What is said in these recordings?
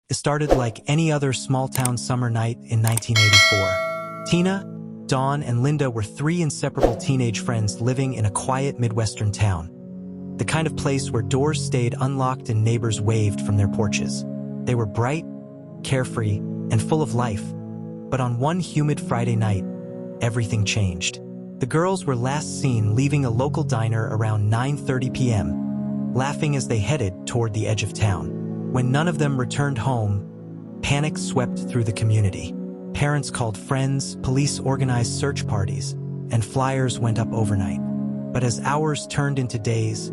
It started like any other small-town summer night in 1984. Tina, Dawn, and Linda were three inseparable teenage friends living in a quiet Midwestern town. The kind of place where doors stayed unlocked and neighbors waved from their porches. They were bright, carefree, and full of life. But on one humid Friday night, everything changed. The girls were last seen leaving a local diner around 9:30 p.m., laughing as they headed toward the edge of town. When none of them returned home, panic swept through the community. Parents called friends, police organized search parties, and flyers went up overnight. But as hours turned into days,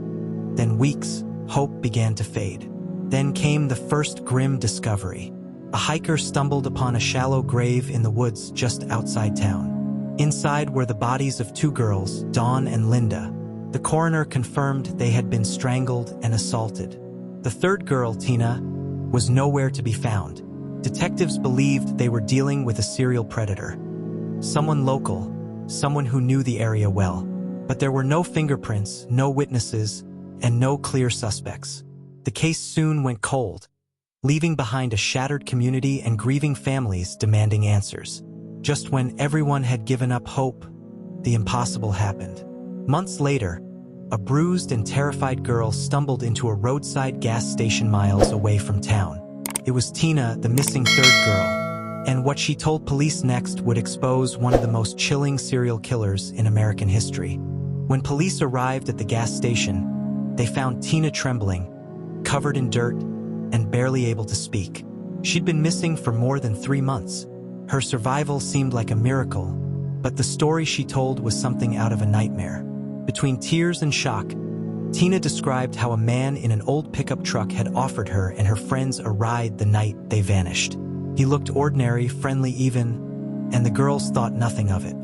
then weeks, hope began to fade. Then came the first grim discovery. A hiker stumbled upon a shallow grave in the woods just outside town. Inside were the bodies of two girls, Dawn and Linda. The coroner confirmed they had been strangled and assaulted. The third girl, Tina, was nowhere to be found. Detectives believed they were dealing with a serial predator. Someone local, someone who knew the area well. But there were no fingerprints, no witnesses, and no clear suspects. The case soon went cold, leaving behind a shattered community and grieving families demanding answers. Just when everyone had given up hope, the impossible happened. Months later, a bruised and terrified girl stumbled into a roadside gas station miles away from town. It was Tina, the missing third girl, and what she told police next would expose one of the most chilling serial killers in American history. When police arrived at the gas station, they found Tina trembling, covered in dirt, and barely able to speak. She'd been missing for more than 3 months. Her survival seemed like a miracle, but the story she told was something out of a nightmare. Between tears and shock, Tina described how a man in an old pickup truck had offered her and her friends a ride the night they vanished. He looked ordinary, friendly even, and the girls thought nothing of it.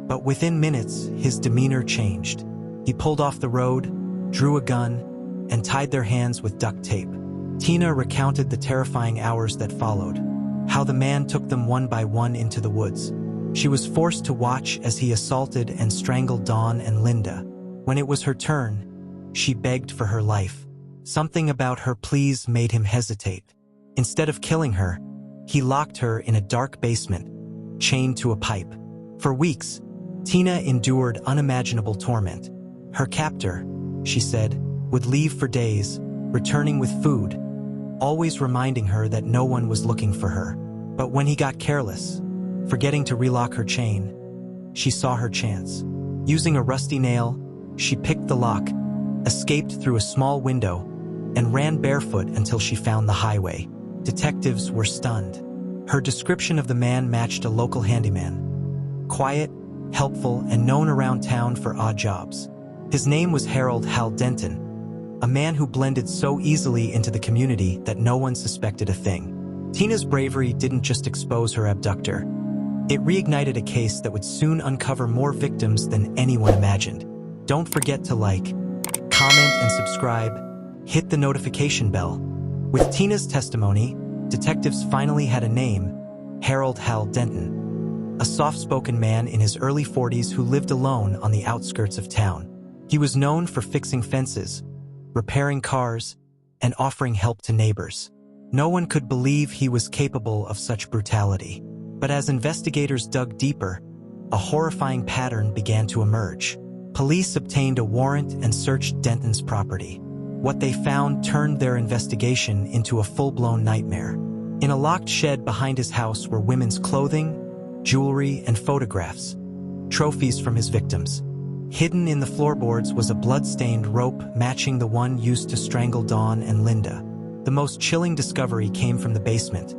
But within minutes, his demeanor changed. He pulled off the road, drew a gun, and tied their hands with duct tape. Tina recounted the terrifying hours that followed, how the man took them one by one into the woods. She was forced to watch as he assaulted and strangled Dawn and Linda. When it was her turn, she begged for her life. Something about her pleas made him hesitate. Instead of killing her, he locked her in a dark basement, chained to a pipe. For weeks, Tina endured unimaginable torment. Her captor, she said, would leave for days, returning with food, always reminding her that no one was looking for her. But when he got careless, forgetting to relock her chain, she saw her chance. Using a rusty nail, she picked the lock, escaped through a small window, and ran barefoot until she found the highway. Detectives were stunned. Her description of the man matched a local handyman. Quiet, helpful, and known around town for odd jobs. His name was Hal Denton, a man who blended so easily into the community that no one suspected a thing. Tina's bravery didn't just expose her abductor. It reignited a case that would soon uncover more victims than anyone imagined. Don't forget to like, comment, and subscribe. Hit the notification bell. With Tina's testimony, detectives finally had a name: Hal Denton, a soft-spoken man in his early 40s who lived alone on the outskirts of town. He was known for fixing fences, repairing cars, and offering help to neighbors. No one could believe he was capable of such brutality. But as investigators dug deeper, a horrifying pattern began to emerge. Police obtained a warrant and searched Denton's property. What they found turned their investigation into a full-blown nightmare. In a locked shed behind his house were women's clothing, jewelry, and photographs, trophies from his victims. Hidden in the floorboards was a blood-stained rope matching the one used to strangle Dawn and Linda. The most chilling discovery came from the basement,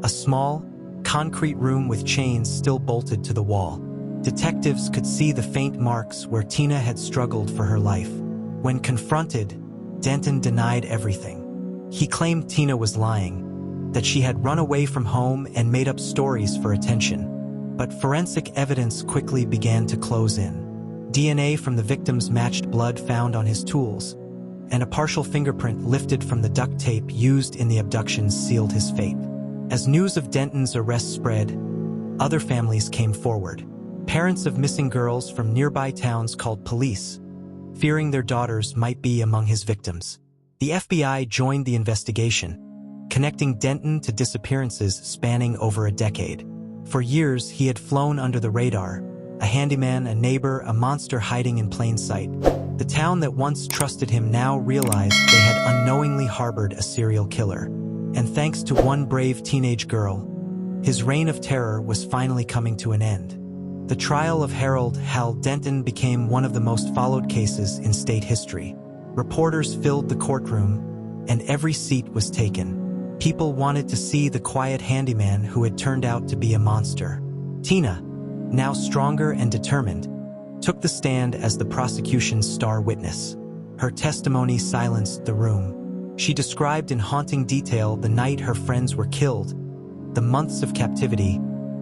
a small, concrete room with chains still bolted to the wall. Detectives could see the faint marks where Tina had struggled for her life. When confronted, Denton denied everything. He claimed Tina was lying, that she had run away from home and made up stories for attention. But forensic evidence quickly began to close in. DNA from the victims matched blood found on his tools, and a partial fingerprint lifted from the duct tape used in the abductions sealed his fate. As news of Denton's arrest spread, other families came forward. Parents of missing girls from nearby towns called police, fearing their daughters might be among his victims. The FBI joined the investigation, connecting Denton to disappearances spanning over a decade. For years, he had flown under the radar, a handyman, a neighbor, a monster hiding in plain sight. The town that once trusted him now realized they had unknowingly harbored a serial killer. And thanks to one brave teenage girl, his reign of terror was finally coming to an end. The trial of Harold Hal Denton became one of the most followed cases in state history. Reporters filled the courtroom, and every seat was taken. People wanted to see the quiet handyman who had turned out to be a monster. Tina, now stronger and determined, took the stand as the prosecution's star witness. Her testimony silenced the room. She described in haunting detail the night her friends were killed, the months of captivity,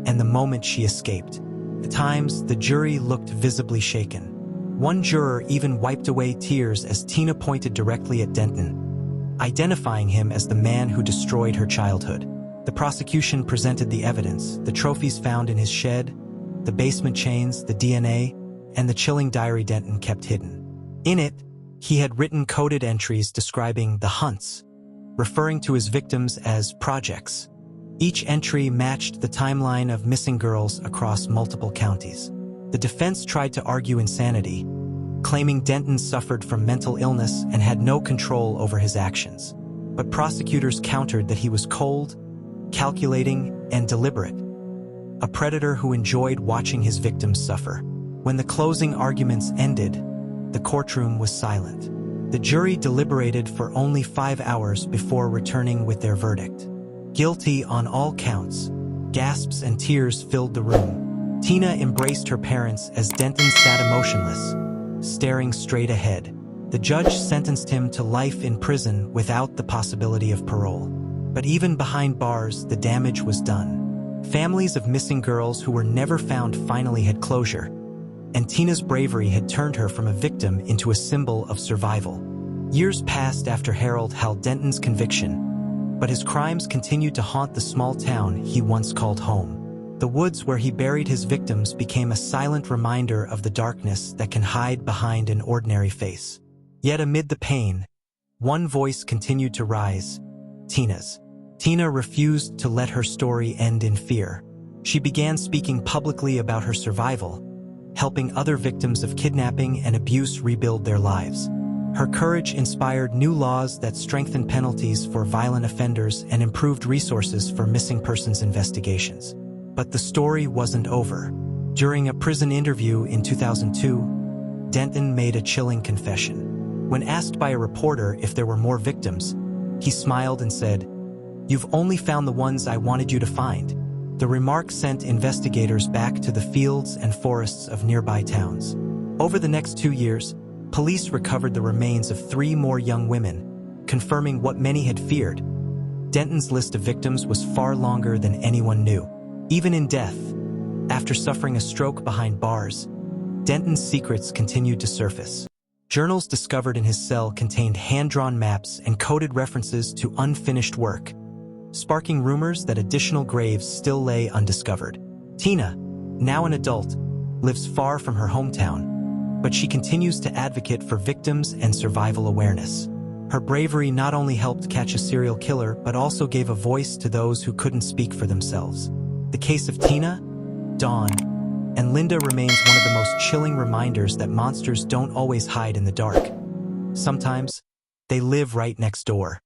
and the moment she escaped. At times, the jury looked visibly shaken. One juror even wiped away tears as Tina pointed directly at Denton, identifying him as the man who destroyed her childhood. The prosecution presented the evidence, the trophies found in his shed, the basement chains, the DNA, and the chilling diary Denton kept hidden. In it, he had written coded entries describing the hunts, referring to his victims as projects. Each entry matched the timeline of missing girls across multiple counties. The defense tried to argue insanity, claiming Denton suffered from mental illness and had no control over his actions. But prosecutors countered that he was cold, calculating, and deliberate, a predator who enjoyed watching his victims suffer. When the closing arguments ended, the courtroom was silent. The jury deliberated for only 5 hours before returning with their verdict. Guilty on all counts. Gasps and tears filled the room. Tina embraced her parents as Denton sat emotionless, staring straight ahead. The judge sentenced him to life in prison without the possibility of parole. But even behind bars, the damage was done. Families of missing girls who were never found finally had closure, and Tina's bravery had turned her from a victim into a symbol of survival. Years passed after Harold Hal Denton's conviction, but his crimes continued to haunt the small town he once called home. The woods where he buried his victims became a silent reminder of the darkness that can hide behind an ordinary face. Yet amid the pain, one voice continued to rise, Tina's. Tina refused to let her story end in fear. She began speaking publicly about her survival, helping other victims of kidnapping and abuse rebuild their lives. Her courage inspired new laws that strengthened penalties for violent offenders and improved resources for missing persons investigations. But the story wasn't over. During a prison interview in 2002, Denton made a chilling confession. When asked by a reporter if there were more victims, he smiled and said, "You've only found the ones I wanted you to find." The remark sent investigators back to the fields and forests of nearby towns. Over the next 2 years, police recovered the remains of 3 more young women, confirming what many had feared. Denton's list of victims was far longer than anyone knew. Even in death, after suffering a stroke behind bars, Denton's secrets continued to surface. Journals discovered in his cell contained hand-drawn maps and coded references to unfinished work, sparking rumors that additional graves still lay undiscovered. Tina, now an adult, lives far from her hometown, but she continues to advocate for victims and survival awareness. Her bravery not only helped catch a serial killer, but also gave a voice to those who couldn't speak for themselves. The case of Tina, Dawn, and Linda remains one of the most chilling reminders that monsters don't always hide in the dark. Sometimes, they live right next door.